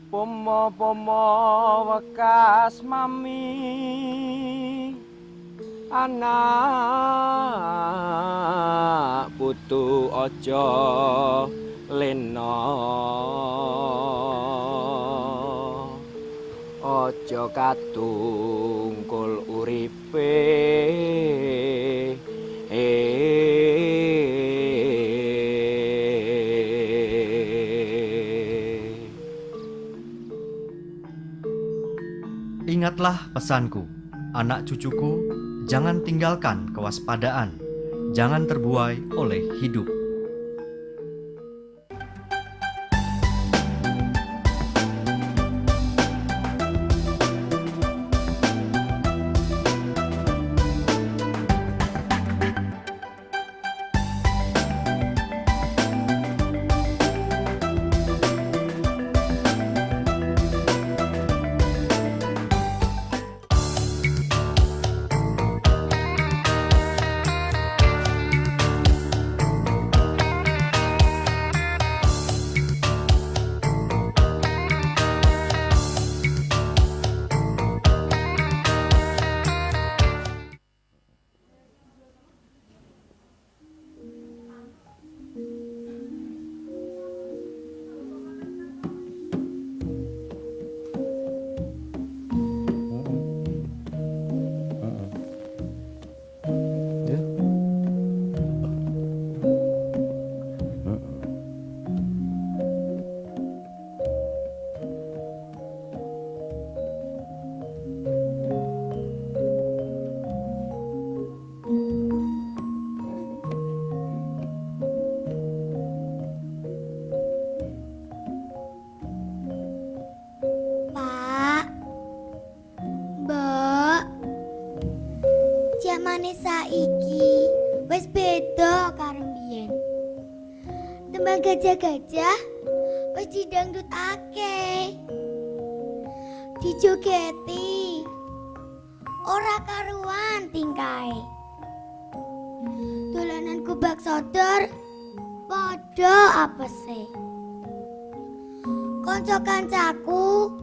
Pomo-pomo wekas mami anak putu aja lena aja katungkul uripe Ingatlah pesanku, anak cucuku, jangan tinggalkan kewaspadaan, jangan terbuai oleh hidup. Jamane saiki wis beda karo biyen. Tembang gajah-gajah wis didangdutake. Dijogeti ora karuan tingkae. Dolanan kubak sodor padha apese. Kanca-kancaku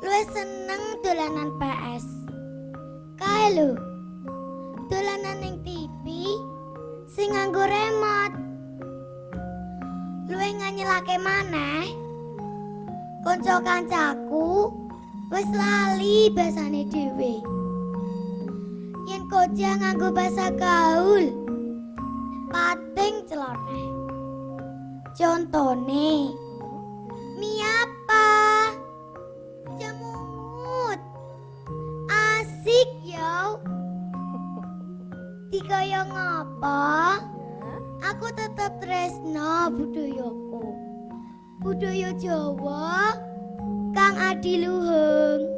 luwih seneng dolanan PS. Kae lho. Dolanan ning TV sing nganggo remote. Luwih nganyelake maneh. Kanca-kancaku wis lali basane dhewe. Yen kocah nganggo basa gaul, pating celone. Contone, mie apa? Jamut. Asik ya. Dikaya ngapa? Aku tetep tresno budayaku. Budaya Jawa kang adiluhung.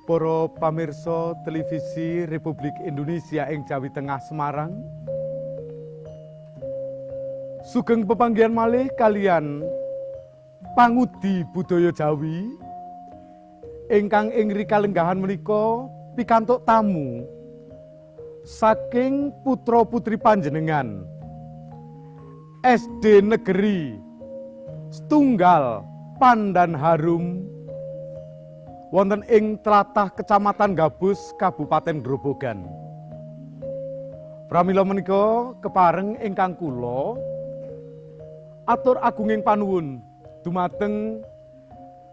Para pamirsa televisi Republik Indonesia ing Jawi Tengah Semarang, sugeng pepanggihan malih kalian pangudi budaya Jawi ingkang ing rikalenggahan menika pikantuk tamu saking putra-putri panjenengan SD Negeri Setunggal Pandan Harum wonten ing tlatah Kecamatan Gabus, Kabupaten Grobogan. Pramila menika kepareng ingkang kula atur agunging panuwun dumateng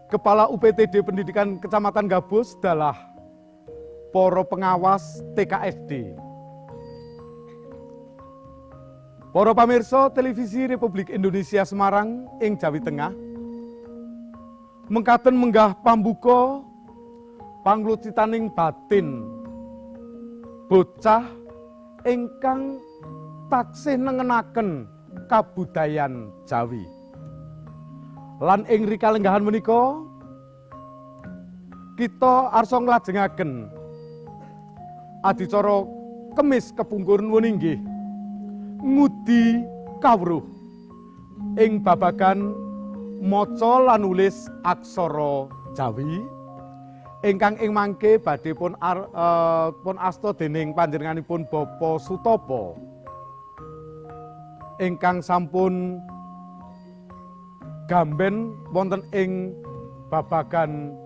Kepala UPTD Pendidikan Kecamatan Gabus dalah para pengawas TKSD. Para pamirsa Televisi Republik Indonesia Semarang ing Jawi Tengah, mengkaten menggah pambuka panglucitaning batin bocah ingkang taksih nengenaken kabudayan Jawi. Lan ing rikalenggahan menika kita arsa nglajengaken adicara Kemis Kepungkur nuwun inggih ngudi kawruh ing babagan maca lan nulis aksara Jawi ingkang ing mangke badhe pun asta dening panjenenganipun Bapak Sutopo ingkang sampun gamben wonten ing babagan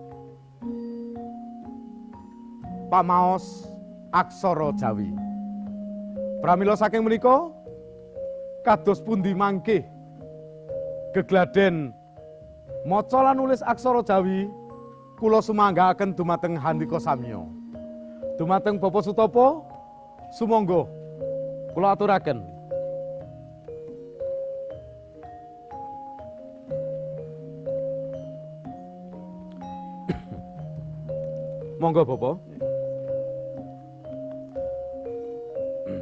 pamaos aksara Jawi. Pramila saking menika kados pundi mangke gegladen maca lan nulis aksara Jawi kula sumanggaaken dumateng handika samya. Dumateng Bapak Sutopo, sumangga kula aturaken. Monggo Bapak.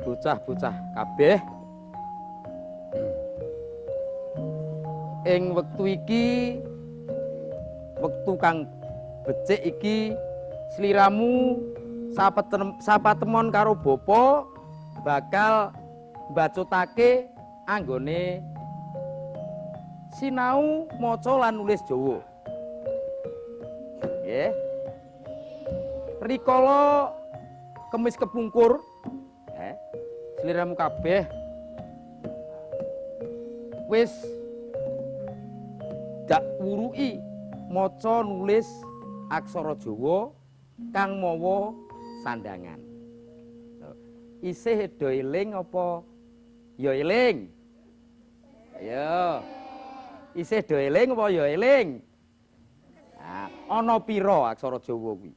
Bocah-bocah kabeh ing wektu iki, wektu kang becik iki, sliramu sapatemon karo bapa bakal mbacutake anggone sinau maca lan nulis Jawa. Nggih. Rikala Kemis Kepungkur, sliramu kabeh wis dak wuruki maca nulis aksara Jawa kang mawa sandangan. Isih do eling apa ya eling? Ayo. Isih do eling apa ya eling? Nah, ana pira aksara Jawa kuwi?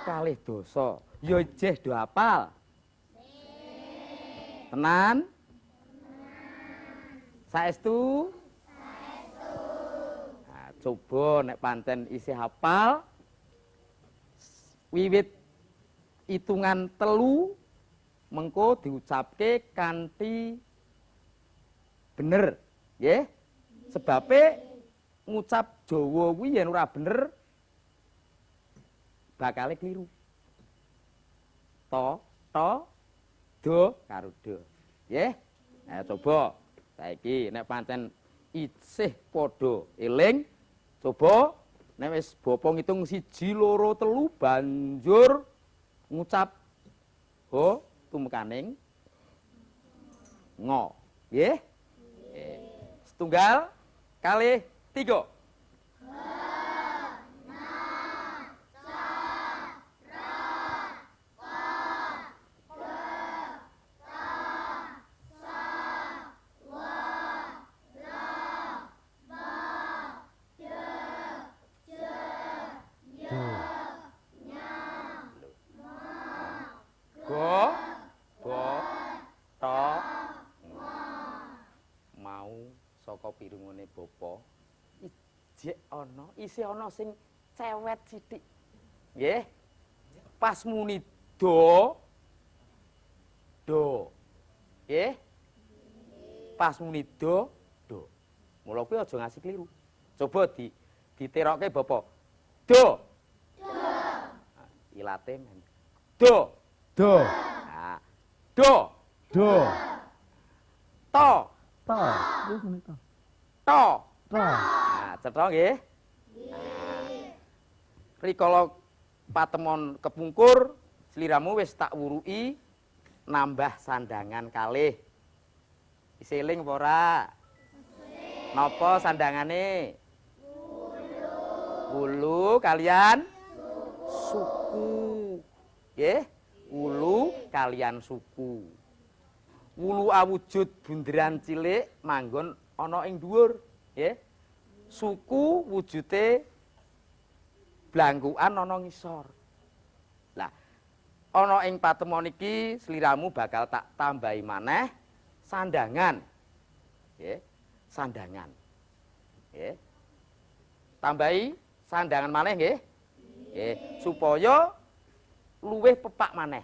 Kalih dosa. Ya jeh do hafal. Tenan? Saestu? Nah, coba nek pancen isih hafal wiwit hitungan 3 mengko diucapke kanthi bener, nggih. Sebabe ngucap Jawa kuwi yen ora bener bakale kliru. To, do karo do. Nggih. Nah, coba saiki nek pancen isih padha eling, coba nek wis bapa ngitung 1 2 3 banjur ngucap ho tumekaning ngo. Nggih. Setunggal kalih 3. Saka pirungane bapa isih ana sing cewet sithik. Nggih. Pas muni do. Nggih. Pas muni do. Mula kuwi aja ngasih kliru. Coba diterokke bapa. Do. Ilate men. Do. Nah, do. To. Wis menika. To. Nah, cetha nggih. Rikala patemon kepungkur, sliramu wis tak wuruki nambah sandangan kalih. Isih eling apa ora? Napa sandangane? Wulu kalian suku. Nggih. Wulu kalian suku. Wulu awujud bunderan cilik manggon ana ing dhuwur, nggih. Suku wujude blangkukan ana ngisor. Lah, ana ing patemon iki sliramu bakal tak tambahi maneh sandangan. Nggih, sandangan. Nggih. Tambahi sandangan maneh nggih. Nggih, supaya luwih pepak maneh.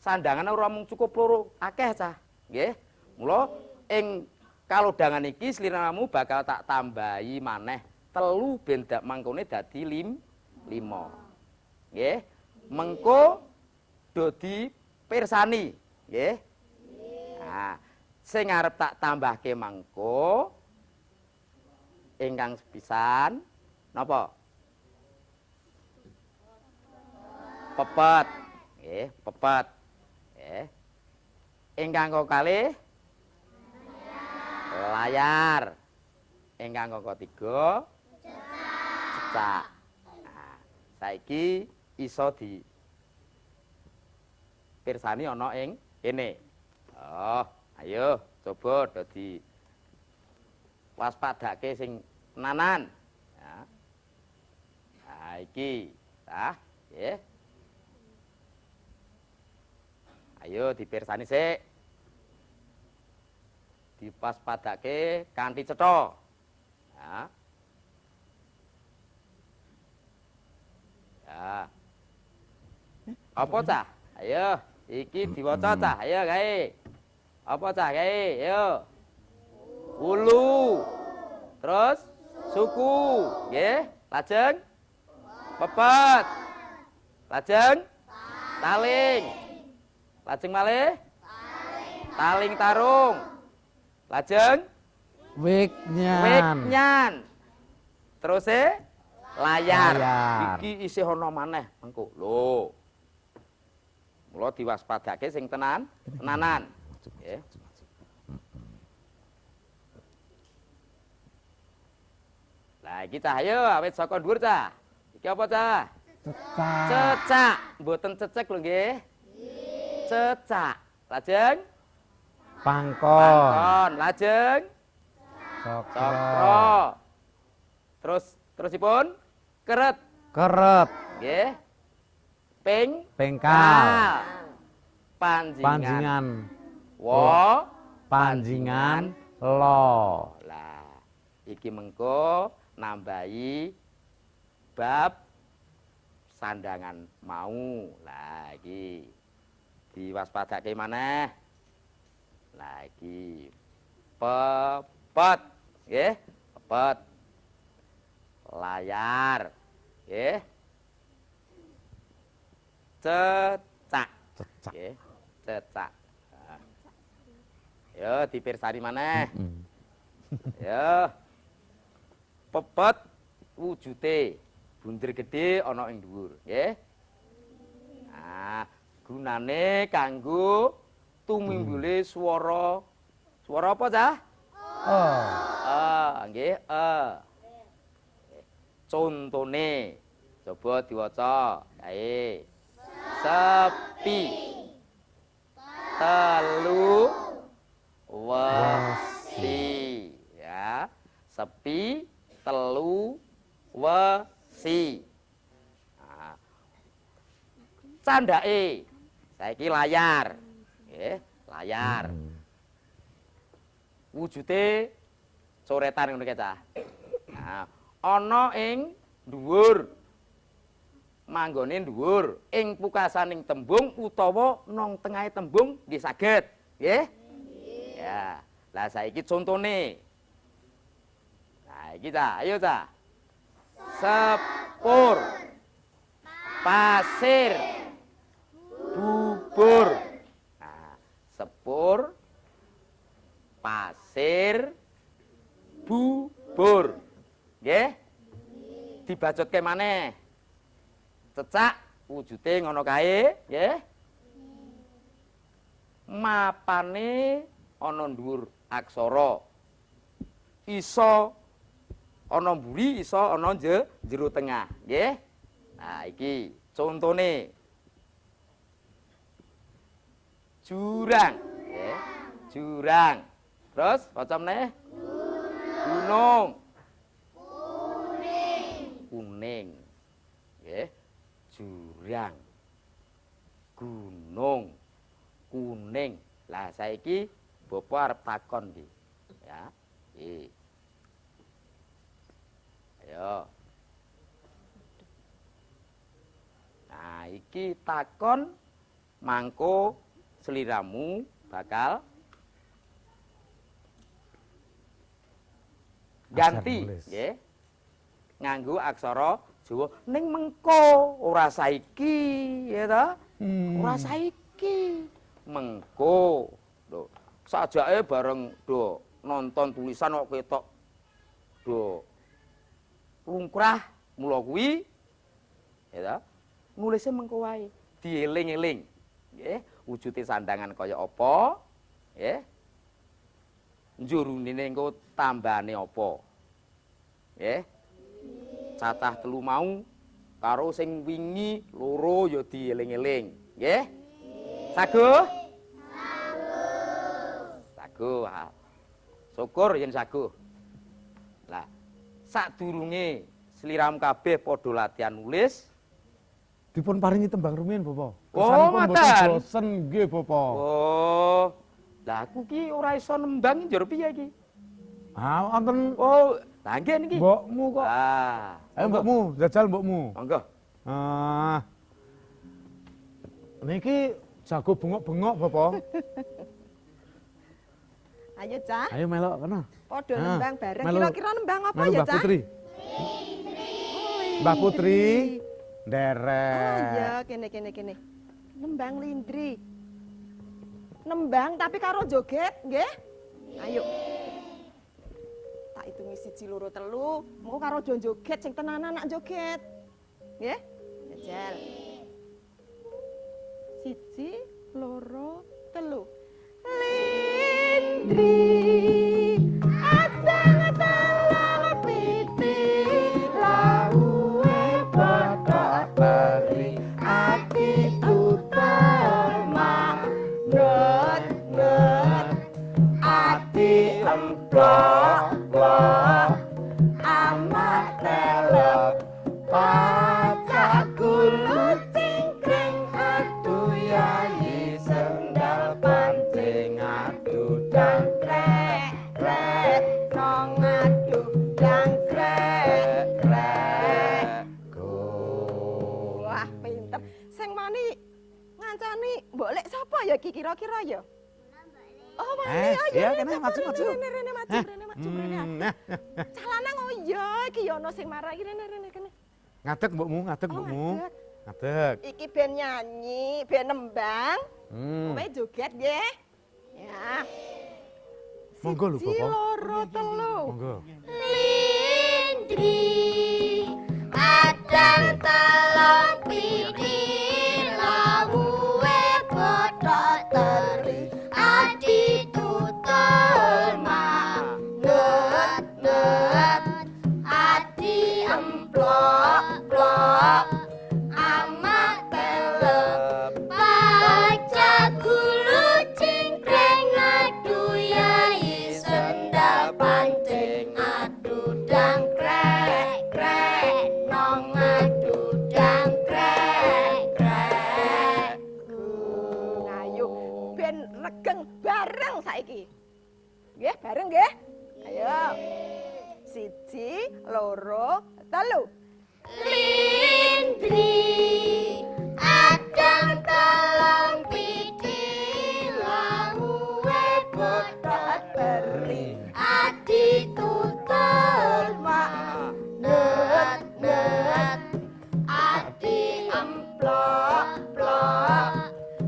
Sandangan ora mung cukup loro, akeh cah. Nggih. Mula ing kalodhangan iki sliramu bakal tak tambahi maneh 3 ben mangkone dadi 5. Nggih. Mengko do dipirsani, nggih. Nah, sing arep tak tambahke mangko ingkang sepisan napa? Pepet. Nggih, pepet. Nggih. Ingkang kalih layar. Ingkang ketiga cecak. Nah, saiki iso di pirsani ana ing kene. Oh, ayo coba dadi waspadake sing tenanan. Ya. Nah, iki, nggih. Ayo dipirsani sik. Dipaspadake kanthi cetha. Ya. Ya. Apa cah? Ayo, iki diwaca cah. Ayo gawe. Apa cah gawe? Ayo. Wulu. Terus suku, nggih. Lajeng pepet. Lajeng taling. Lajeng malih taling tarung. Lajeng wiknyan. Terus layar. Iki isih ana maneh engko. Lho. Mula diwaspadake sing tenanan. Nggih. Lah iki cah ayo awit saka dhuwur cah. Iki apa cah? Cecak. Mboten cecek lho nggih. Cecak. Lajeng pangkon. Lajeng cokro. Terusipun keret. Nggih. Pengkal. Panjingan. Panjingan lo. Lah, iki mengko nambahi bab sandangan mau. Lah iki diwaspadake maneh. Lah iki pepet, nggih, pepet. Layar, nggih. Cecak. Nggih, cecak. Yo dipirsani maneh. Yo. Pepet wujude bunder gedhe ana ing dhuwur, nggih. Nah, gunane kanggo tuminggule swara. Swara apa, Cah? Nggih, Contone coba diwaca. Kae. Sepi. Telu wesi. Ya. Sepi, telu, wesi. Nah. Candake saiki layar. Nggih, layar. Wujude coretan ngono kae, Cah. Nah, ana ing dhuwur. Manggone dhuwur ing pukasaning tembung utawa nang tengahe tembung nggih saged, nggih? Ya. Lah saiki contone. Nah, iki ta, ayo ta. Sepur. Pasir. Bubur. Nah, sepur. Pasir. Bubur. Nggih? Dibacutke maneh. Cecak wujude ngono kae, nggih. Mapane ana dhuwur aksara. Iso ana mburi, iso ana jero tengah, nggih. Nah, iki contone. Jurang. Nggih. Jurang. Terus waca meneh. Gunung. Kuning. Nggih. Jurang. Gunung. Kuning. Lah saiki Bapak arep takon iki. Ya. Iki. Ayo. Nah, iki takon mangko sliramu bakal ganti, nulis. nggih. Nganggo aksara Jawa ning mengko ora saiki, ya ta? Ora saiki. Mengko. Lho, sajake bareng do nonton tulisan kok ketok do lungkrah mula kuwi ya ta? Nulisnya mengko wae, dieling-eling. Nggih, wujude sandangan kaya apa? Nggih. Njurune engko tambane apa? Nggih. Cacah telu mau karo sing wingi loro ya dieling-eling. Nggih. Saguh? Saguh. Syukur yen saguh. Lah, sadurunge sliramu kabeh padha latihan nulis, Dipun paringi tembang rumiyin, Bapak. Oh, Kersanipun mboten ngoten. bosen nggih, Bapak. oh, lah aku ki ora iso nembang njur piye iki? Ah, wonten Oh, lah nggih niki. mbokmu kok. Ah, Ayo mbokmu, jajal mbokmu. monggo. Ah. Niki jago bengok-bengok, Bapak. Ayo, Cah. Ayo melok kana. Padha Ah, nembang bareng. melu- Kira-kira nembang apa Melu ya, Mbak Cah? Putri. Mbak Putri, Oh derek. iya, kene. Nembang lindri. Nembang tapi karo joget, nggih? Ayo. Tak hitungi 1, 2, 3. Mau karo joget sing tenanan nak joget. Nggih? Jajal. 1, 2, 3. Lindri adang telung piti lauwe padha teri ati tutul manut ati emplok amat telep pacaku cingkring aduh yayi sendal pancing aduh dangkrek nong aduh dangkrek wah pinter sing mani ngancani mbok lek sapa ya iki kira-kira ya oh mani iya, kene maju-maju. rene maju rene Nah, calanang oh iya iki ya ono sing marah iki rene kene ngadeg mbokmu, ngadeg oh mbokmu. ngadeg. Ngadeg. Iki ben nyanyi, ben nembang. Kowe joget nggih. Ya. Monggo lho, 1, Bapak. 2, 3. Monggo. Lindri adang telung piti lawuhe padha teri adi tutul manut adi emplok amat telep baca gulu cingkreng adu yai sendal pancing adu dangkrek nong adu dangkrek Ayo ben regeng bareng saiki. Nggih, bareng nggih. Ayo. 1, 2, 3. Lindri adang telung piti lawuhe padha teri adi tutul manut adi emplok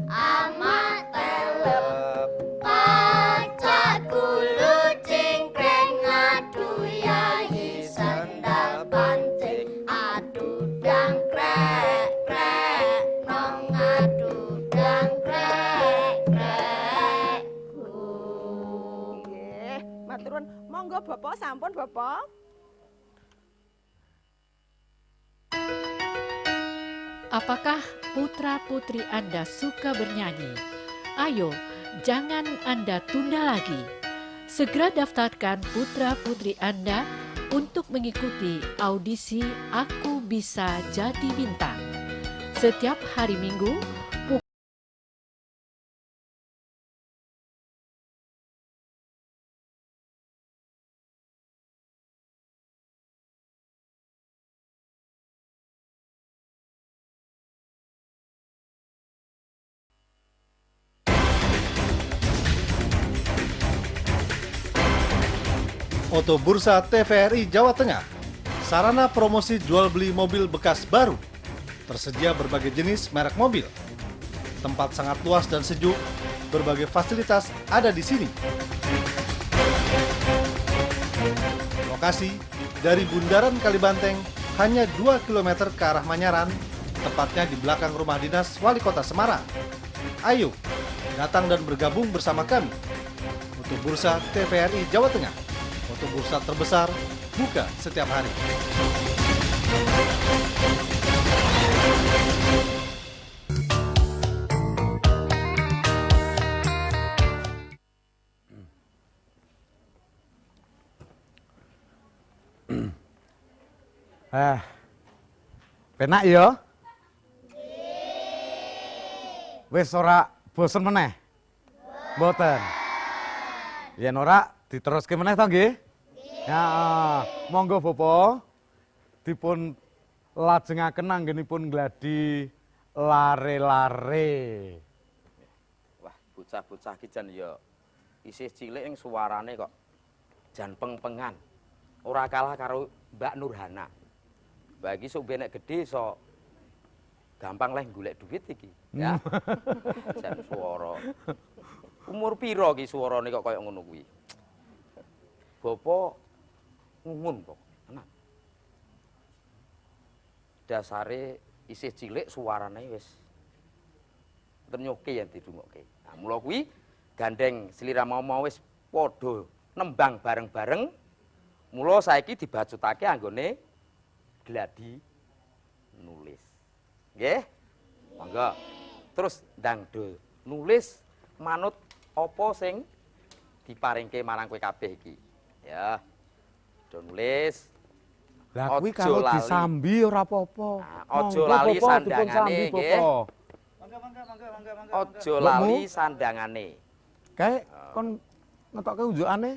amat telep pacak gulu cingkreng adu yayi sendal pancing adu dangkrek nong adu dangkrek Nggih, maturun. Monggo Bapak sampun Bapak. Apakah putra-putri Anda suka bernyanyi? Ayo, jangan Anda tunda lagi. Segera daftarkan putra-putri Anda untuk mengikuti audisi Aku Bisa Jadi Bintang. Setiap hari Minggu, Oto Bursa TVRI Jawa Tengah, sarana promosi jual beli mobil bekas baru. Tersedia berbagai jenis merek mobil. Tempat sangat luas dan sejuk, berbagai fasilitas ada di sini. Lokasi dari Bundaran Kalibanteng hanya 2 km ke arah Manyaran, tepatnya di belakang rumah dinas Wali Kota Semarang. Ayo, datang dan bergabung bersama kami. Oto Bursa TVRI Jawa Tengah. Oto Bursa terbesar, buka setiap hari. Penak ya? Wis ora bosen meneh? Mboten. Yen ora diteruske meneh to nggih? Ya, monggo Bapak dipun lajengaken anggenipun gladi lare-lare. Wah, bocah-bocah ki jan ya isih cilik ning suarane kok jan peng-pengan. Ora kalah karo Mbak Nurhana. Bagi sok benek gede so gampang lah golek duit iki, ya. Jan suara. Umur piro ki suarane kok koyo ngono kuwi? Bapak ngungun kok, tenan. Dasare isih cilik suarane wis tenyoke yen didungokke. Nah, mula kuwi gandeng sliramu mau wis padha nembang bareng-bareng. Mula saiki dibacutake anggone gladi nulis. Nggih? Monggo. Terus ndang do nulis manut apa sing diparingke marang kowe kabeh iki. Ya. Do nulis. Lah kuwi Ojo kalau lali. disambi ora apa-apa. Nah, ojo Monggo, lali Bapak, sandangane, dipun sambi, nggih. Bapak. Aja Mbokmu? lali sandangane. Kae kon ngetokke unjukane.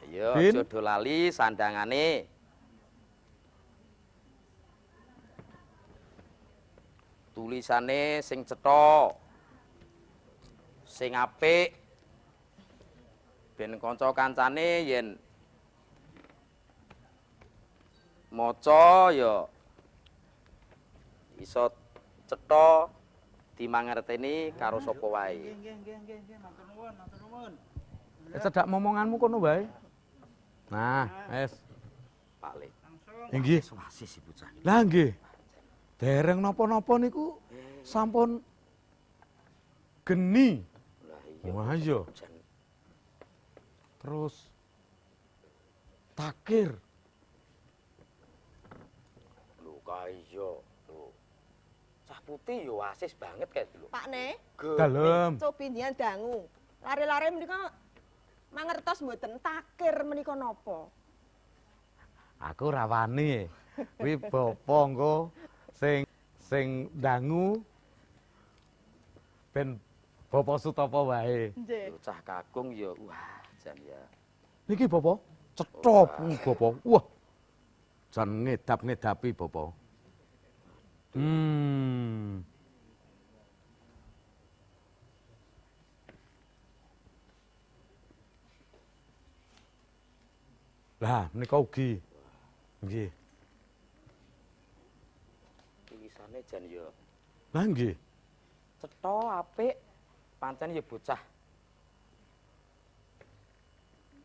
Ayo Din. aja do lali sandangane. Tulisane sing cetha. Sing apik. Ben kanca-kancane yen maca ya iso cetha dimangerteni karo sapa wae. Cedak momonganmu kono wae. Nah, wis. Pak Le. Nggih. Wasis si bocah. Lah nggih. Dereng napa-napa niku sampun geni. Lah iya. Wah iya. Jan Terus takir. lho kaya lho. Cah putih ya wasis banget kae lho. Pak Ne, Dalem. copindian dangu. Lare-lare menika mangertos mboten takir menika napa? Aku rawani. Kuwi bapa engko sing dangu ben Bapak Sutopo wae. Nggih. Lho cah kakung ya wah jan ya. Niki Bapak, cetha Bapak. Wah. Jan ngedap-ngedapi Bapak. Lah, menika ugi. Nggih. Tulisane jan ya Lah nggih. cetha apik pancen ya bocah.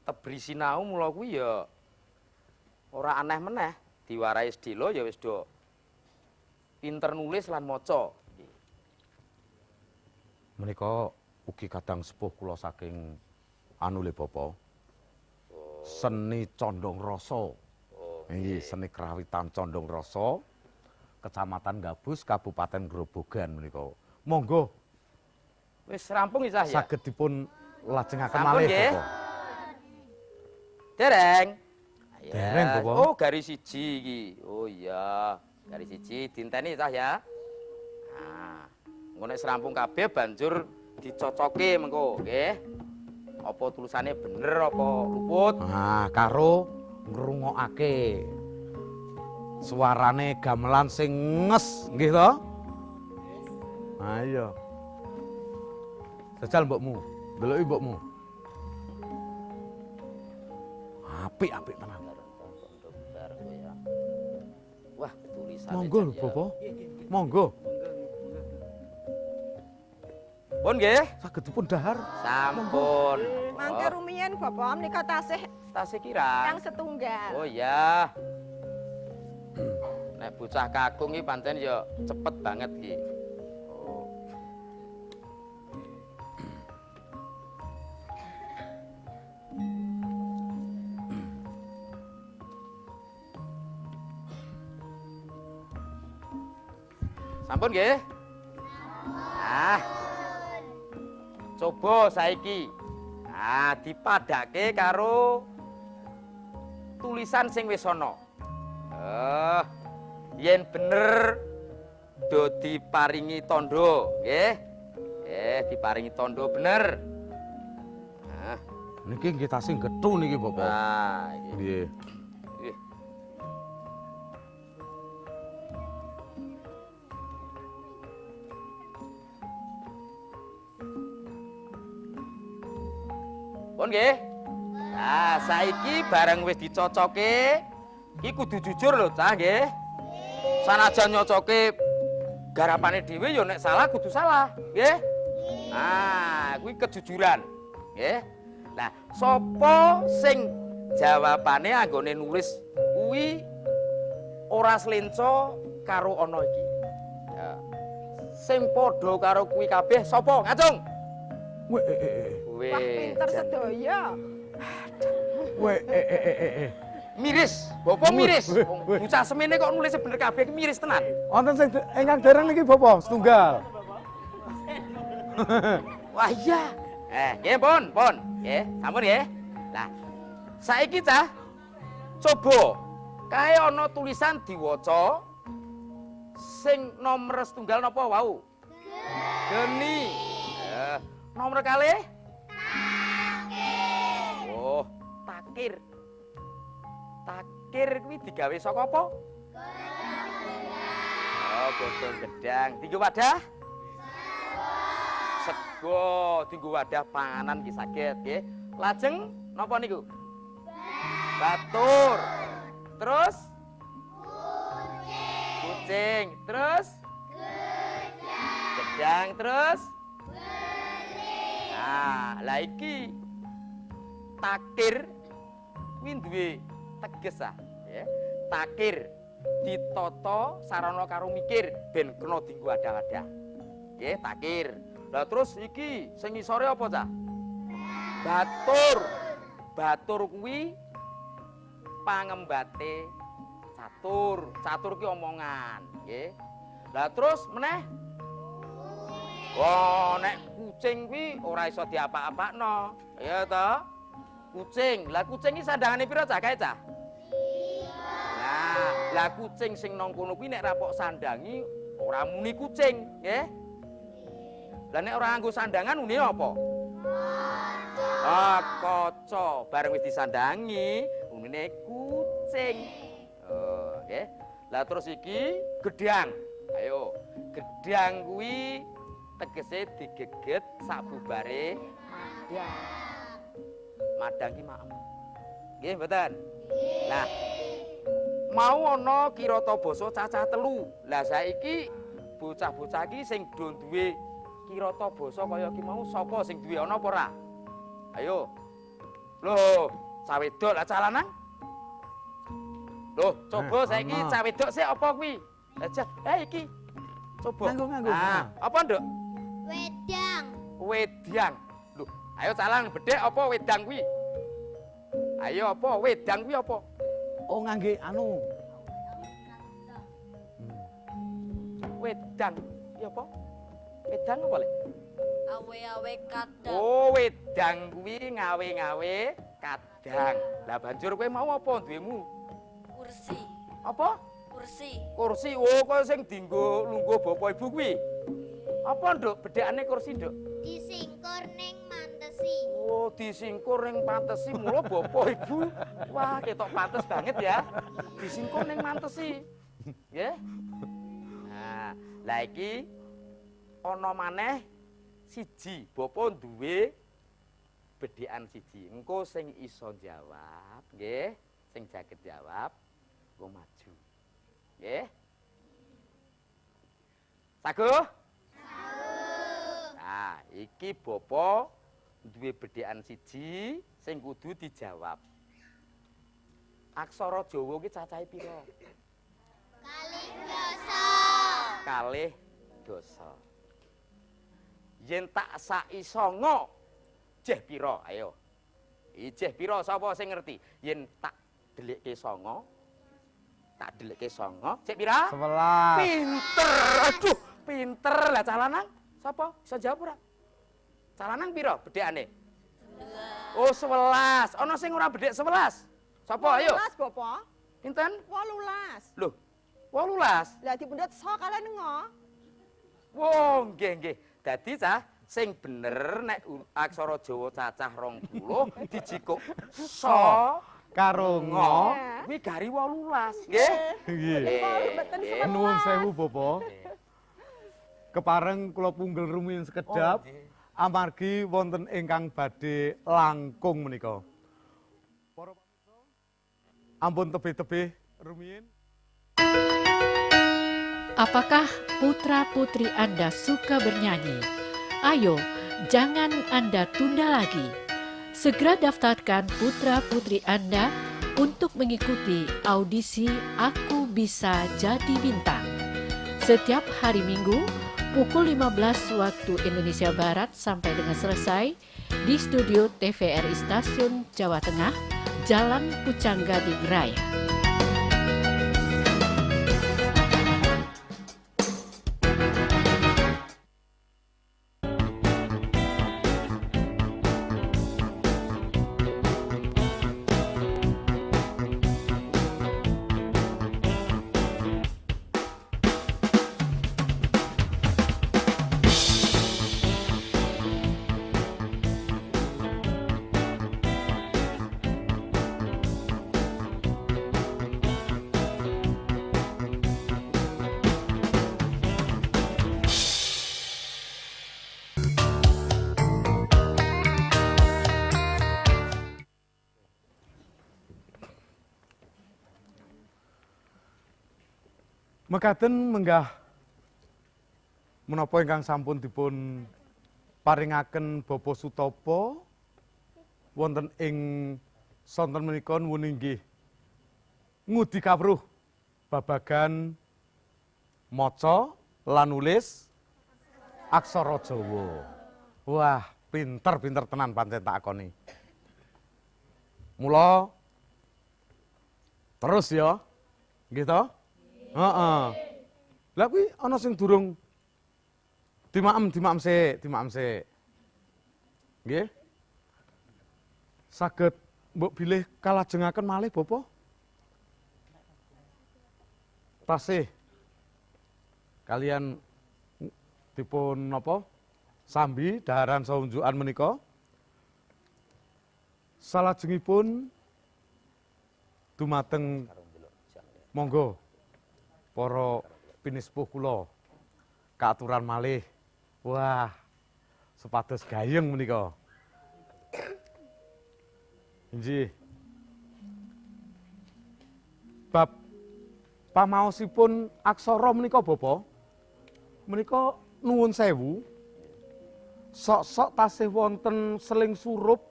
Tebri sinau mula kuwi ya ora aneh meneh, diwarai sedhela ya wis do pinter nulis lan maca. Menika ugi kadang sepuh kula saking anu le Bapak. Seni Condong Rasa. Nggih, seni kerawitan Condong Rasa. Kecamatan Gabus, Kabupaten Grobogan menika. Monggo Wis rampung iki Cah ya. saged dipun lajengaken Sampun, malih nggih. Bapak. Dereng. Ya. Dereng, Bapak. Oh, garis 1 iki. Oh iya, garis 1 dinteni Cah ya. Nah, engko nek rampung kabeh banjur dicocoke mengko, nggih. Apa tulisannya bener apa luput? Nah, karo ngrungokake suarane gamelan sing nges, nggih to? Nah iya. Jajal mbokmu, deloki mbokmu. Apik tenan. Wah, tulisannya. Monggo lho, Bapak. Monggo. Pun nggih. Saged dipun dahar. Sampun. Mangke rumiyin Bapak menika tasih Tasih kirang. kang setunggal. Oh iya. Nek bocah kakung iki pancen ya cepet banget iki. Oh. Sampun nggih? Nah. Coba saiki. Nah, dipadake karo tulisan sing wis ana. Yen bener do diparingi tondo, nggih. Diparingi tondo bener. Nah, Niki nggih tasih gethu niki, Bapak. nah iki. Nggih. Ih. Pun nggih? Nah, saiki bareng wis dicocoke, iki kudu jujur lho, Cah nggih. Sanajan nyocoke garapane dhewe ya nek salah kudu salah, nggih. Nah, kuwi kejujuran, nggih. Lah, sapa sing jawabane anggone nulis kuwi ora slenca karo ana iki. Ya. Sing padha karo kuwi kabeh sapa? Ngacung. Weh, Wah, pinter jan- sedaya. weh, Miris, Bapak miris. Weh, Wong weh. bocah semene kok nulis bener kabeh iki miris tenan. Wonten sing ingkang dereng niki, Bapak, setunggal. Wah iya. Nggih, pun. Nggih, sampun nggih. Lah, saiki Cah coba kae ana tulisan diwaca sing nomor setunggal napa wau? Geni. Nomor kalih? Takir. Oh, takir. Takir kuwi digawe saka apa? Oh, godhong gedang. Dienggo wadah? Sego, dienggo wadah panganan ki saged nggih. Lajeng napa niku? Batur. Terus? Kucing. Terus? Gedang. Terus? Nah, lah iki takir kuwi duwe teges ya. Takir ditata sarana karo mikir ben kena dienggo wadah-wadah. Nggih, takir. Lah terus iki sing ngisore apa, Cah? Batur. Batur kuwi pangembate catur. Catur ki omongan, nggih. Lah terus meneh wah, nek kucing kuwi ora iso diapa-apakno. Ya toh? Kucing. Lah kucing iki sandangane pira Cah kae, Cah? Lah kucing sing nang kono kuwi nek rapok sandangi ora muni kucing, nggih. Lah nek ora nganggo sandangan unine apa? Kaca. Bareng wis disandangi unine kucing. Oh, nggih. Lah terus iki gedang. Ayo, gedang kuwi tegese digeget sabubare madang. Madang ki maem. Nggih mboten? Nah, mau ana kirata basa cacah 3. Lah saiki bocah-bocah iki sing do duwe kirata basa kaya ki mau sapa sing duwe ana apa ora? Ayo. Loh, cah wedok lah cah lanang? Loh, coba saiki ana. cah wedok sik apa kuwi? Aja, iki. Coba. Nganggo. Apa, Nduk? Wedang. Wedang. Loh, ayo calang bedhek apa wedang kuwi? Ayo apa wedang kuwi apa? Oh, ngangge anu. Wedang. Ya apa? Wedang apa, Lek? Awe-awe kadang. Oh, wedang kuwi ngawe-ngawe kadang. Lah banjur kowe mau apa duwemu? Kursi. Apa? Kursi. Kursi. Oh, kaya sing dienggo lungguh bapak ibu kuwi. Apa, Nduk? Bedhekane kursi, Nduk? Disingkur ning mantesi. Oh, disingkur ning pantesi mula bapak ibu. Wah, ketok pantes banget ya. Disingkur ning mantesi. Nggih. Nah, lah iki ana maneh siji, bapak duwe bedhekan siji. Engko sing iso jawab, nggih, sing jaget jawab, engko maju. Nggih. Saguh? Nah, iki bapak duwe bedhekan siji sing kudu dijawab. Aksara Jawa ki cacahe pira? Kalih dasa. Yen tak saisongo jeh pira? Ayo. Ijeh pira sapa sing ngerti? Yen tak delikke songo, tak delikke songo, cek pira? 11. Pinter. Aduh, pinter. Lah calanang sapa? Bisa jawab ora? Calanang pira bedhekane? 11. Oh, 11. Ana sing ora bedhek 11. Sapa ayo? 18, Bapak. Pinten? 18. Loh, 18. Lah dipundhut so kalian ngo. Wah, nggih. Dadi cah sing bener nek aksara Jawa cacah 20 dijikuk so Karo ngo. kuwi gari 18. Nggih. Nggih. Mboten Nuwun sewu, Bapak. Kepareng kula punggel rumiyin sekedap amargi wonten ingkang badhe langkung menika. Para pamirsa, ampun tebih-tebih rumiyin. Apakah putra-putri Anda suka bernyanyi? Ayo, jangan Anda tunda lagi. Segera daftarkan putra-putri Anda untuk mengikuti audisi Aku Bisa Jadi Bintang. Setiap hari Minggu, pukul 15 waktu Indonesia Barat sampai dengan selesai di studio TVRI Stasiun Jawa Tengah, Jalan Pucang Gading Raya. Mekaten menggah menapa ingkang sampun dipun paringaken Bapa Sutapa wonten ing sonten menika nuwun inggih ngudi kawruh babagan maca lan nulis aksara Jawa. Wah, pinter tenan pancen tak akoni. Mula terus ya. Nggih to? Heeh. Lah kuwi ana sing durung dimaem sik. Nggih. Saged mbok bilih kalajengaken malih Bapak? Tasih kalian dipun napa? Sambi daharan saunjukan menika. Salajengipun dumateng monggo para pinispuh kula kaaturan malih. Wah, sepados gayeng menika. Inggih. Bab pamaosipun aksara menika Bapak, menika nuwun sewu. Sok-sok tasih wonten seling surup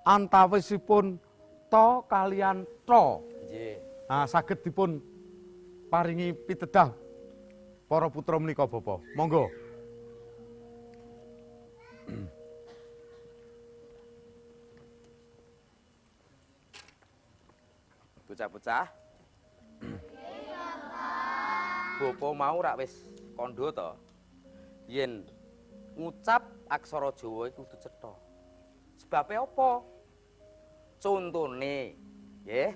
antawisipun to kalian to. Nggih. Nah, saged dipun paringi pitedah para putra menika Bapak. Monggo. Bocah-bocah. Bapak mau rak wis kandha to. Yen ngucap aksara Jawa iku kudu cetha. Sebabe apa? Contone, nggih.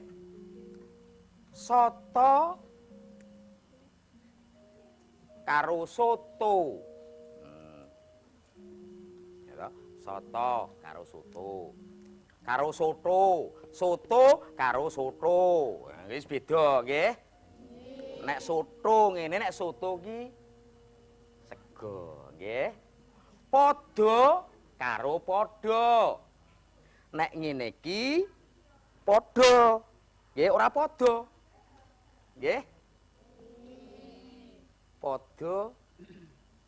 Soto karo soto. Ya, soto karo soto. Karo soto, soto karo soto. Wis beda, nggih. Nek soto ngene, nek soto ki sego, nggih. Padha karo padha. Nek ngene iki padha, nggih ora padha. Nggih. Padha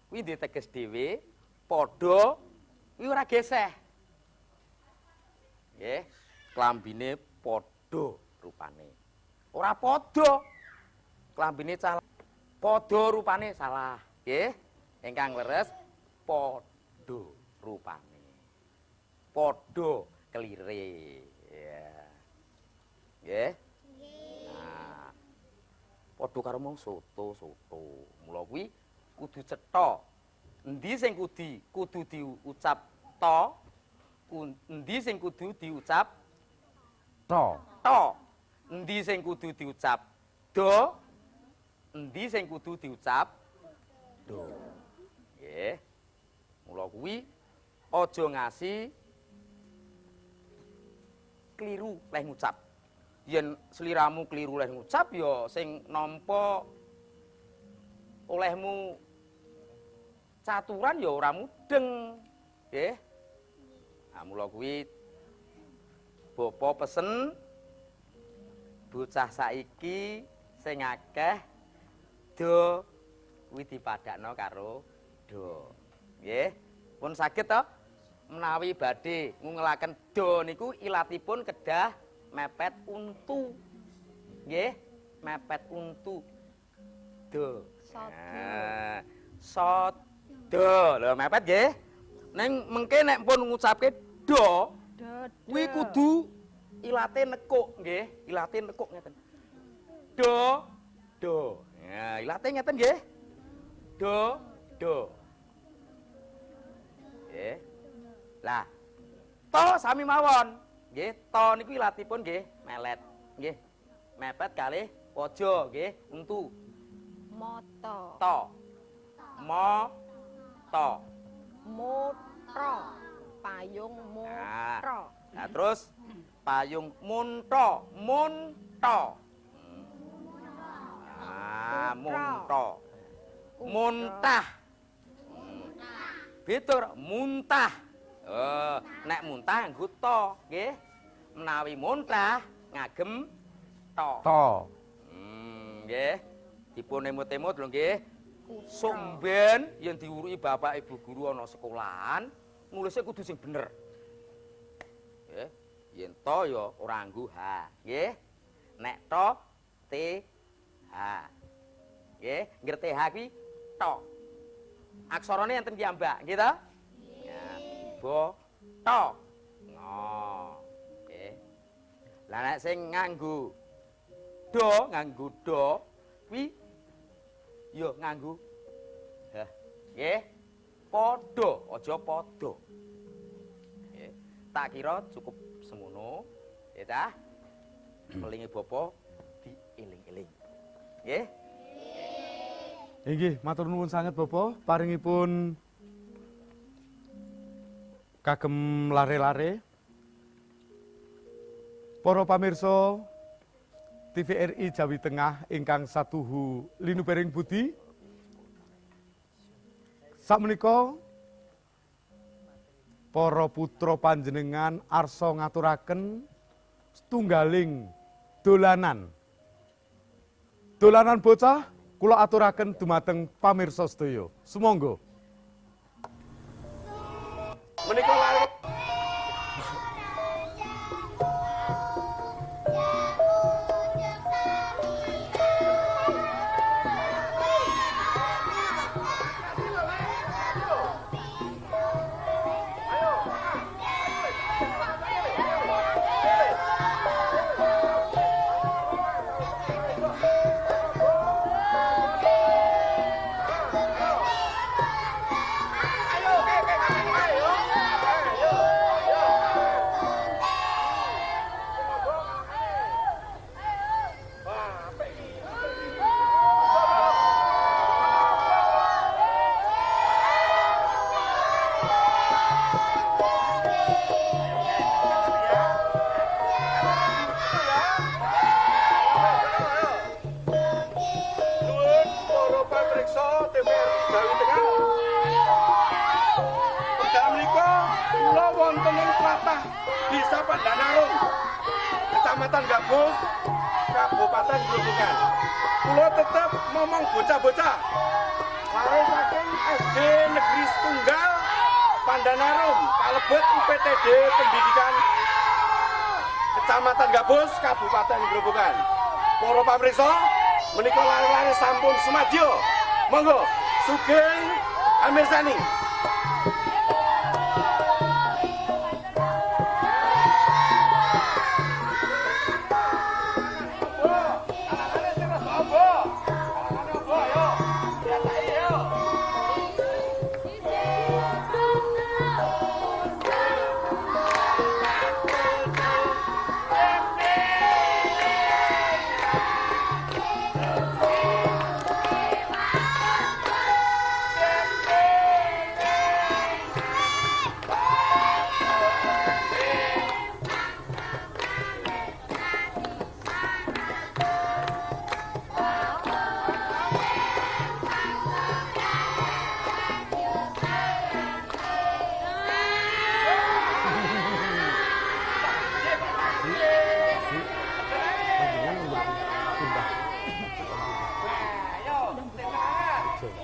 kuwi diteges dhewe, padha kuwi ora geseh. Nggih, klambine padha rupane. Ora padha. Klambine salah. Padha rupane salah, nggih. Ingkang leres padha rupane. Padha kelire. Ya. Nggih. Nah. Padha karo mau soto. Mula kuwi kudu cetha. Endi sing kudu diucap to? Endi sing kudu diucap To. to? Endi sing kudu diucap do? Endi sing kudu diucap do? Nggih. Mula kuwi aja ngasi kliru leh ngucap. Yen sliramu kliru leh ngucap ya sing nampa olehmu caturan ya ora mudeng. Nggih. Nah, mula kuwi bapa pesen bocah saiki sing akeh do kuwi dipadakno karo do. Nggih. Pun saged to menawi badhe ngungelaken do niku ilatipun kedah mepet untu. Nggih, mepet untu. Do. Nah, sodo. Lho mepet nggih. Ning mengke nek pun ngucapke do, kuwi kudu ilate nekuk nggih, ilate nekuk ngeten. Do. Ya, ilate ngeten nggih. Do. Nggih. Lah, to sami mawon. Nggih, to niku ilatipun nggih melet. Nggih. Mepet kalih waja nggih, untu. Moto. To. To. Mutro. Payung mutro. Nah, terus payung munto. Munto. Muntah. Betul, muntah. Nek muntah nganggo to, nggih. Menawi muntah ngagem to. To. Nggih. Dipun emut-emut lho nggih. Sumben yen diuruki bapak ibu guru ana sekolahan, nulisnya kudu sing bener. Nggih. Yen to ya ora nganggo H, nggih. Nek to T H. Nggih, ngerti H kuwi to. Aksarane enten piyambak, nggih ta? Ya, bo to. Ngo. Nggih. Lah nek sing nganggo do kuwi ya nganggo H. Nggih. Padha, aja padha. Nggih. Tak kira cukup semono, ya ta? Pelinge bapa dieling-eling. Nggih. Inggih, matur nuwun sanget Bapak, paringipun kagem lare-lare. Para pamirsa TVRI Jawi Tengah ingkang satuhu linubering budi. Sakmenika para putra panjenengan arsa ngaturaken setunggaling dolanan. Dolanan bocah kula aturaken dumateng pamirsa sedaya. Sumangga. Menika lalu Desa Pandanarum, Kecamatan Gabus, Kabupaten Grobogan. Kula tetep ngomong bocah-bocah. Saya saking SD Negeri Setunggal Pandanarum, kalebet UPTD Pendidikan Kecamatan Gabus, Kabupaten Grobogan. Para pamirsa, menika lare-lare sampun sumadyo. Monggo, sugeng amirsani.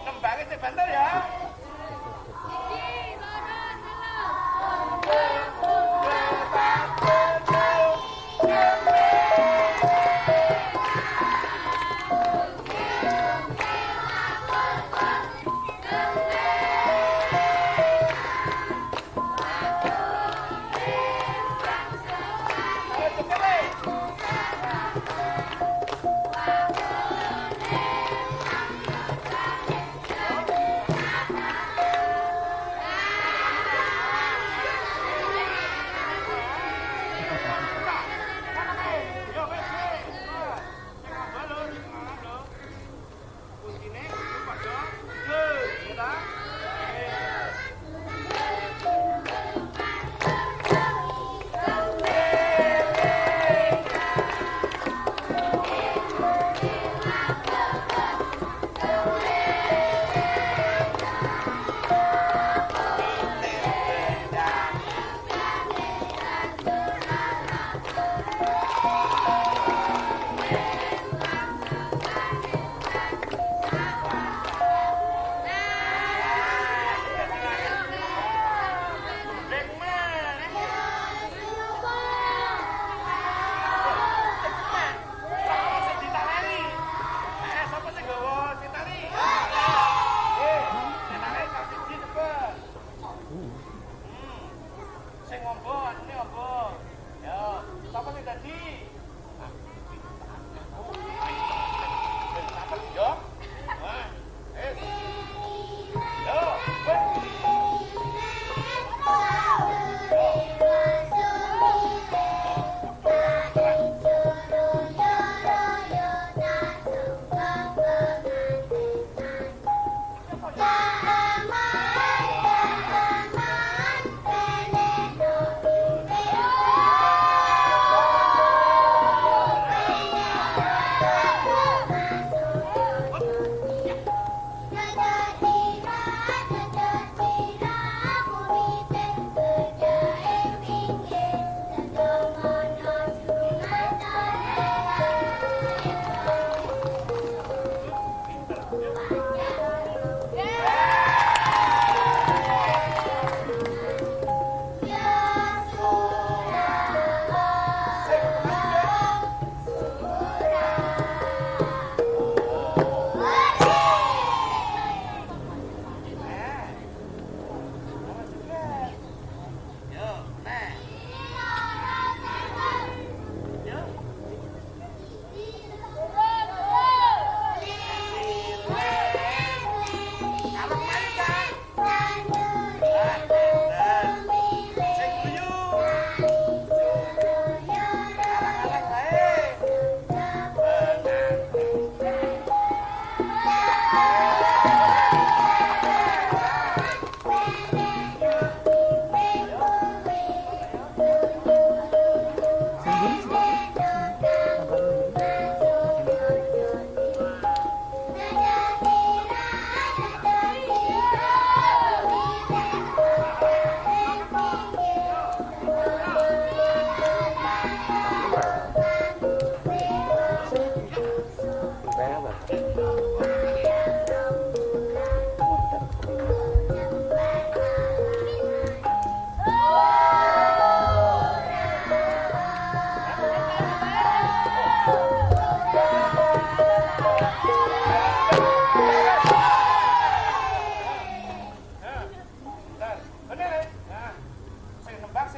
Nembangnya sebentar ya.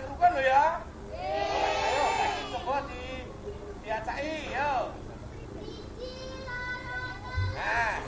rukun lho ya. Ayo, saiki coba diacaki, yo. Nah.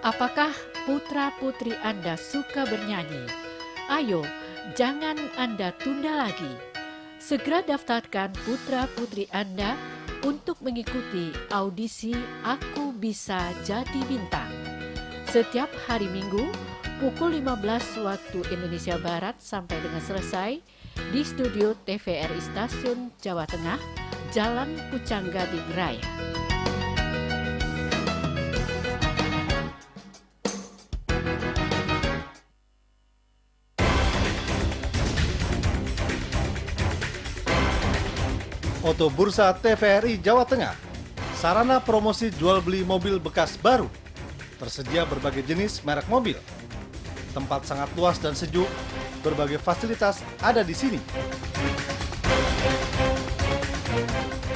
Apakah putra-putri Anda suka bernyanyi? Ayo, jangan Anda tunda lagi. Segera daftarkan putra-putri Anda untuk mengikuti audisi Aku Bisa Jadi Bintang. Setiap hari Minggu, pukul 15 waktu Indonesia Barat sampai dengan selesai di studio TVRI Stasiun Jawa Tengah, Jalan Pucang Gading Raya. Oto Bursa TVRI Jawa Tengah, sarana promosi jual beli mobil bekas baru. Tersedia berbagai jenis merek mobil. Tempat sangat luas dan sejuk, berbagai fasilitas ada di sini.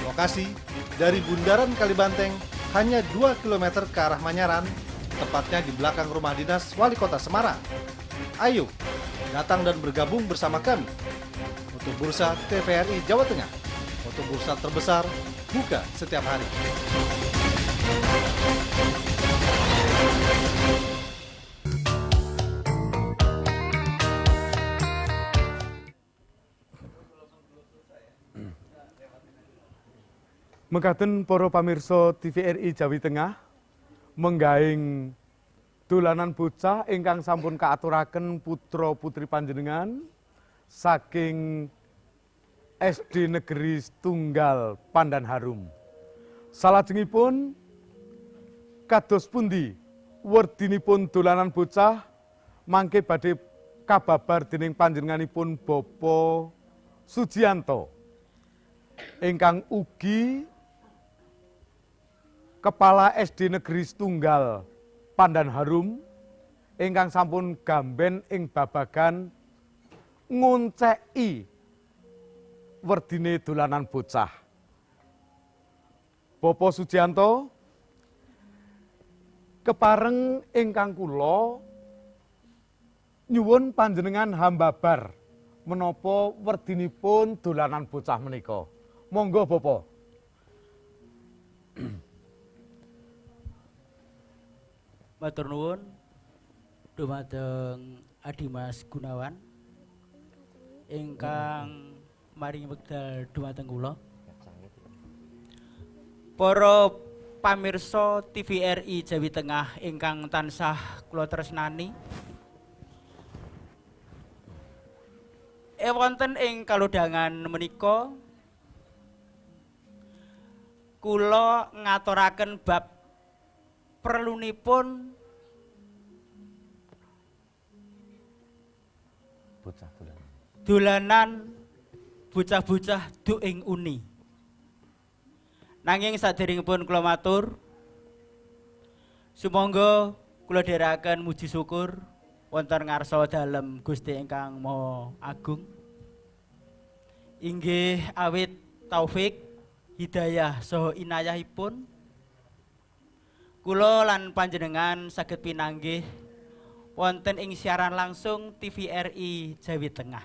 Lokasi dari Bundaran Kalibanteng hanya 2 km ke arah Manyaran, tepatnya di belakang rumah dinas Wali Kota Semarang. Ayo, datang dan bergabung bersama kami. Oto Bursa TVRI Jawa Tengah. Oto Bursa terbesar, buka setiap hari. Mekaten para pamirsa TVRI Jawi Tengah menggaing dolanan bocah ingkang sampun kaaturaken putra putri panjenengan saking SD Negeri Setunggal Pandan Harum. Salajengipun kados pundi werdinipun dolanan bocah mangke badhe kababar dening panjenenganipun Bapak Sujianto ingkang ugi Kepala SD Negeri Setunggal Pandan Harum ingkang sampun gamben ing babagan ngonceki werdine dolanan bocah. Bapak Sujianto kepareng ingkang kula nyuwun panjenengan hambabar menapa werdinipun dolanan bocah menika. Monggo Bapak. Matur nuwun dumateng Adimas Gunawan ingkang maringi wekdal dumateng kula. Para pamirsa TVRI Jawi Tengah ingkang tansah kula tresnani. Wonten ing kalodhangan menika kula ngaturaken bab perlunipun Bocah dolanan bocah-bocah du ing uni. Nanging saderengipun kula matur sumangga kula dherekaken muji syukur wonten ngarsa dalem Gusti ingkang Maha Agung. Inggih awit taufik, hidayah saha inayahipun kula lan panjenengan saged pinanggih wonten ing siaran langsung TVRI Jawi Tengah.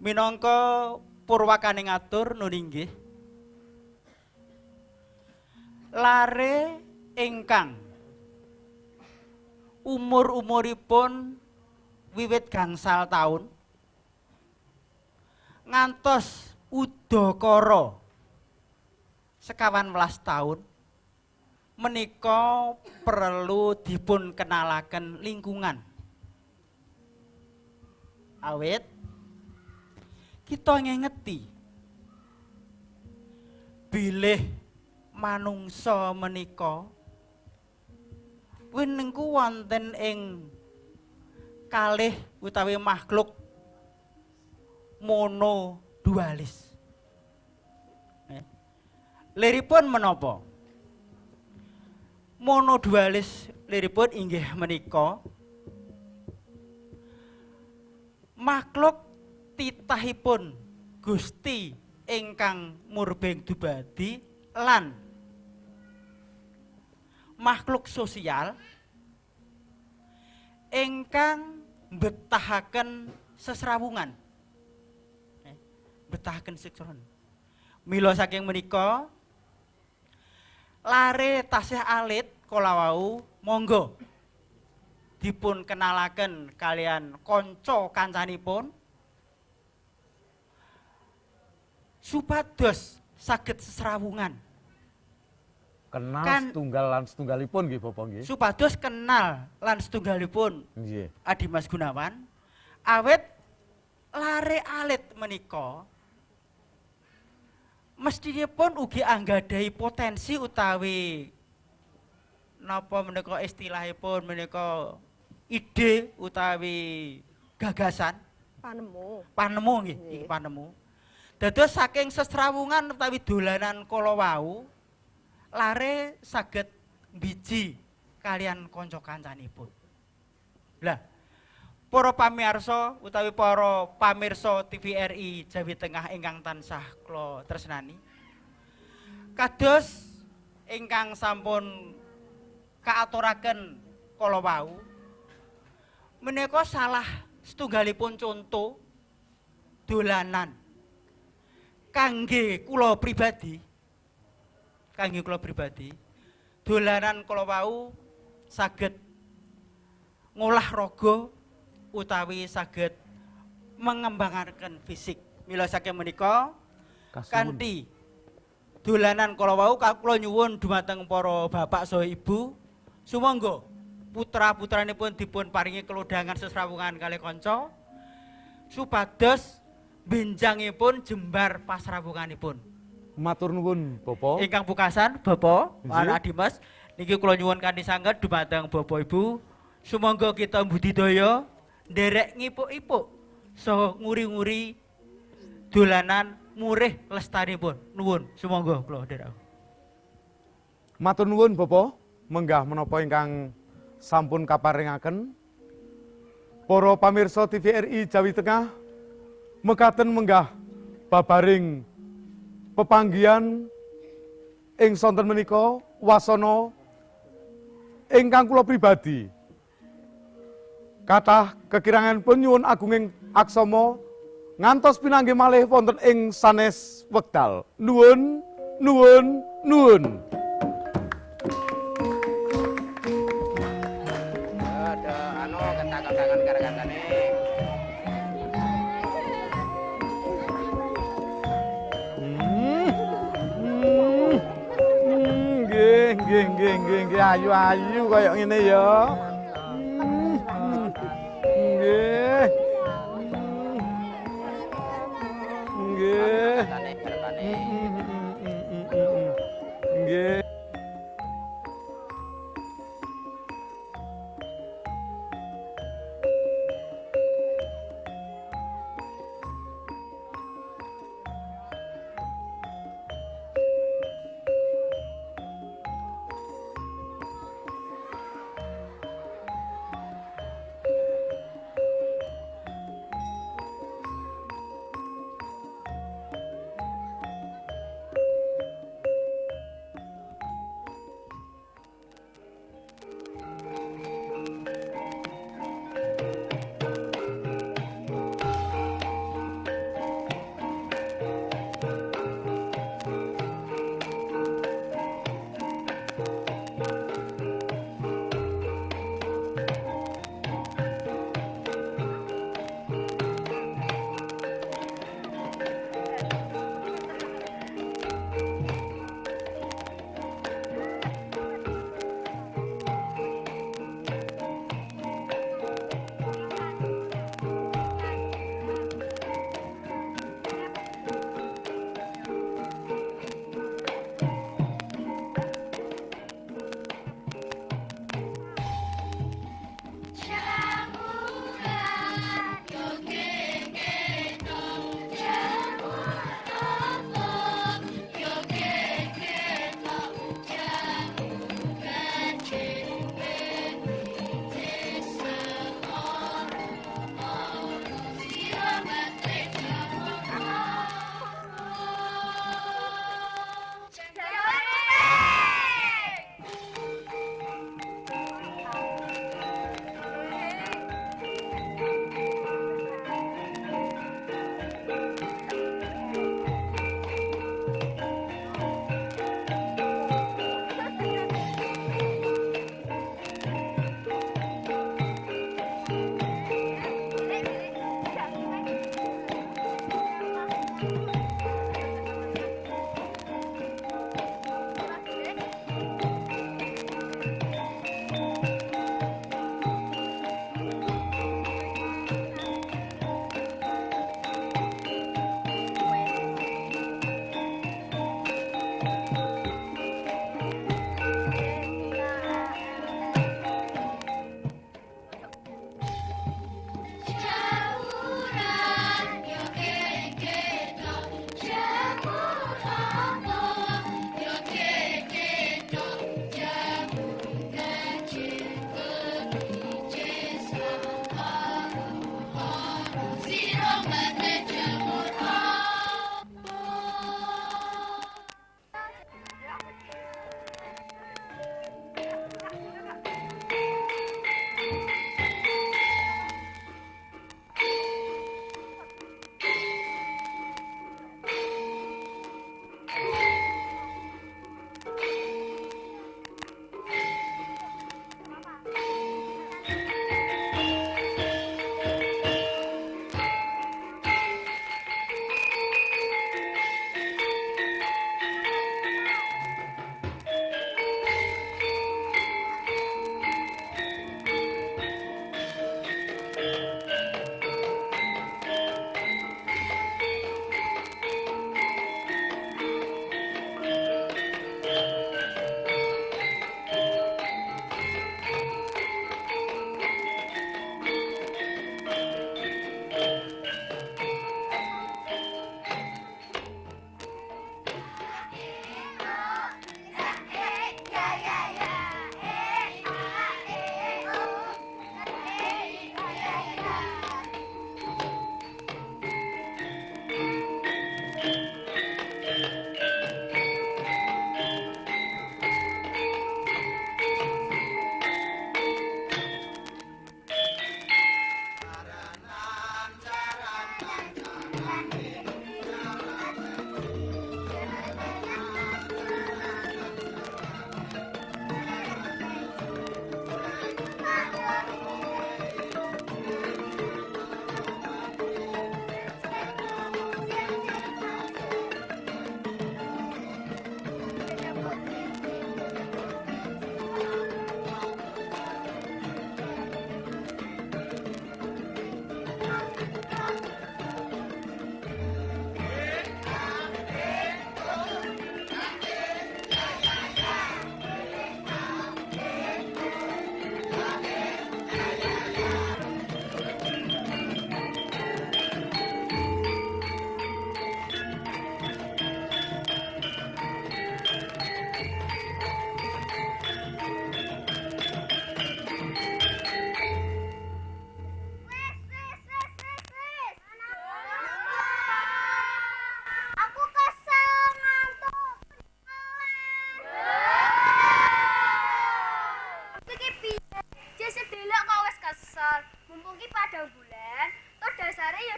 Minangka purwakane ngatur nun inggih lare ingkang umur-umuripun wiwit gangsal taun ngantos udakara 11 tahun menika perlu dipun kenalaken lingkungan. Awit kita ngengeti bilih manungsa menika winengku wonten ing kalih utawi makhluk monodualis. Liripun menapa? Monodualis liripun inggih menika makhluk titahipun Gusti ingkang murbeng dubadi lan makhluk sosial ingkang mbetahaken sesrawungan. Betahaken seksual. Mila saking menika lare tasih alit kala wau monggo dipun kenalaken kalian kanca kancanipun supados saged sesrawungan. Kenal setunggal lan setunggalipun nggih Bapak nggih. Supados kenal lan setunggalipun Nggih. Adimas Gunawan awet lare alit menika mestinipun ugi anggadhahi potensi utawi napa menika istilahipun menika ide utawi gagasan Panemu. panemu nggih iki panemu Dados saking sesrawungan utawi dolanan kala wau lare saged biji kalian kanca kancanipun. Lah, para pamirsa utawi para pamirsa TVRI Jawi Tengah ingkang tansah kula tresnani. Kados ingkang sampun kaaturaken kala wau menika salah setunggalipun conto dolanan kangge kula pribadi dolanan kala wau saged ngolah raga utawi saged mengembangaken fisik. Mila saking menika kanthi dolanan kala wau kula nyuwun dumateng para bapak saha ibu sumangga putra-putranipun dipun paringi kelodhangan sesrawungan kalih kanca supados benjangipun jembar pasrawunganipun. Matur nuwun, Bapak. Ingkang pungkasan, Bapak, Nggih. Anak Dimas, niki kula nyuwun kanthi sanget dumateng Bapak Ibu, sumangga kita budidaya nderek ngipuk-ipuk saha nguri-nguri dolanan murih lestanipun. Nuwun, sumangga kula nderek. Matur nuwun, Bapak. Menggah menapa ingkang sampun kaparingaken para pamirsa TVRI Jawi Tengah mekaten menggah babaring pepanggihan ing sonten menika wasana ingkang kula pribadi kathah kekiranganipun nyuwun agunging aksama ngantos pinanggih malih wonten ing sanes wekdal. Nuwun, nuwun, nuwun. Kentak-kentakan gara-garane. Nggih, ayu-ayu kaya ngene ya. Nggih. Nggih. Nggih.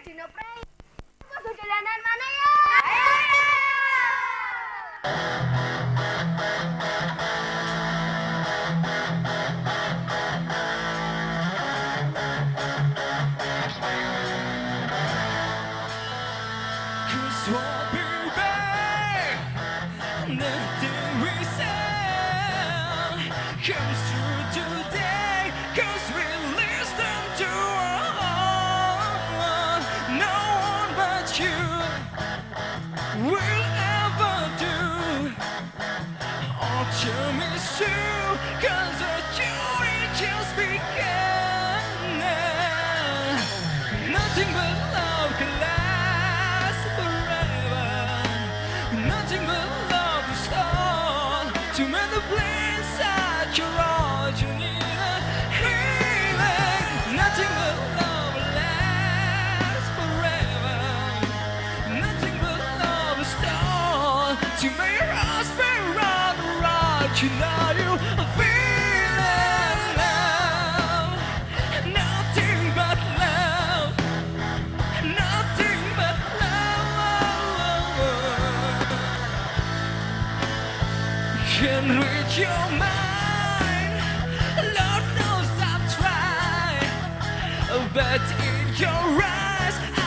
Dino Prei. Podo dolanan mana ya? Comes through today, 'cause we listen to our heart. No one but you will ever do. All to miss you, 'cause the journey just began. Nothing but love can last forever. Nothing but love to start to mend the place at your all. You need a healing. Nothing but love will last forever. Nothing but love will start to make your heart spin round and round. You know you are feeling love. Nothing but love. Nothing but love. Can read your mind. Lord knows I've tried, but in your eyes I